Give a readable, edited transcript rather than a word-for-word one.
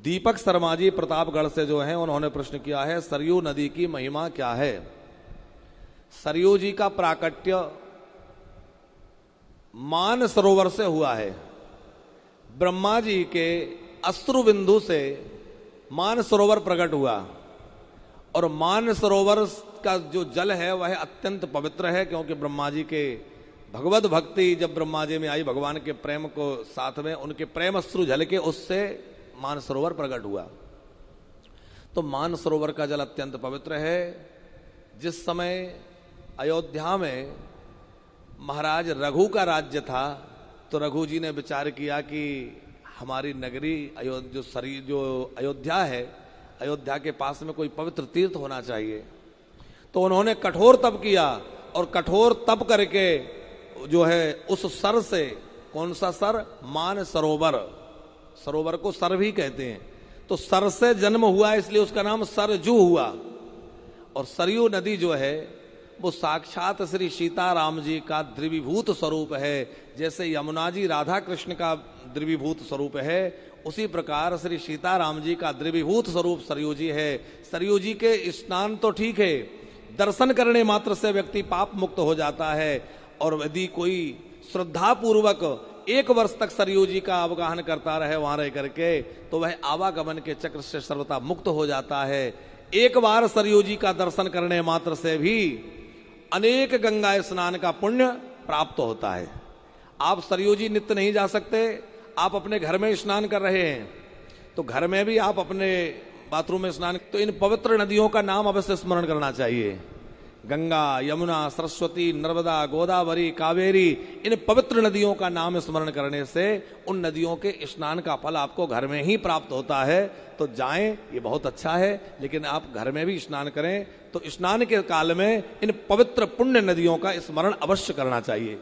दीपक शर्मा जी प्रतापगढ़ से जो हैं उन्होंने प्रश्न किया है, सरयू नदी की महिमा क्या है। सरयू जी का प्राकट्य मान सरोवर से हुआ है। ब्रह्मा जी के अश्रु बिंदु से मान सरोवर प्रकट हुआ और मान सरोवर का जो जल है वह अत्यंत पवित्र है, क्योंकि ब्रह्मा जी के भगवत भक्ति जब ब्रह्मा जी में आई, भगवान के प्रेम को साथ में उनके प्रेम अश्रु झल के उससे मान सरोवर प्रकट हुआ। तो मान सरोवर का जल अत्यंत पवित्र है। जिस समय अयोध्या में महाराज रघु का राज्य था तो रघु जी ने विचार किया कि हमारी नगरी जो अयोध्या है, अयोध्या के पास में कोई पवित्र तीर्थ होना चाहिए। तो उन्होंने कठोर तप किया और कठोर तप करके जो है उस सर से, कौन सा सर, मान सरोवर, सरोवर को सर भी कहते हैं, तो सर से जन्म हुआ इसलिए उसका नाम सरजू हुआ। और सरयू नदी जो है वो साक्षात श्री सीताराम जी का द्रवीभूत स्वरूप है। जैसे यमुना जी राधा कृष्ण का द्रवीभूत स्वरूप है, उसी प्रकार श्री सीताराम जी का द्रवीभूत स्वरूप सरयू जी है। सरयू जी के स्नान तो ठीक है, दर्शन करने मात्र से व्यक्ति पाप मुक्त हो जाता है। और यदि कोई श्रद्धा पूर्वक 1 वर्ष तक सरयू जी का अवगाहन करता रहे वहां रह करके, तो वह आवागमन के चक्र से सर्वथा मुक्त हो जाता है। एक बार सरयू जी का दर्शन करने मात्र से भी अनेक गंगा स्नान का पुण्य प्राप्त होता है। आप सरयू जी नित्य नहीं जा सकते, आप अपने घर में स्नान कर रहे हैं तो घर में भी आप अपने बाथरूम में स्नान, तो इन पवित्र नदियों का नाम अवश्य स्मरण करना चाहिए। गंगा, यमुना, सरस्वती, नर्मदा, गोदावरी, कावेरी, इन पवित्र नदियों का नाम स्मरण करने से उन नदियों के स्नान का फल आपको घर में ही प्राप्त होता है। तो जाएं, ये बहुत अच्छा है, लेकिन आप घर में भी स्नान करें। तो स्नान के काल में इन पवित्र पुण्य नदियों का स्मरण अवश्य करना चाहिए।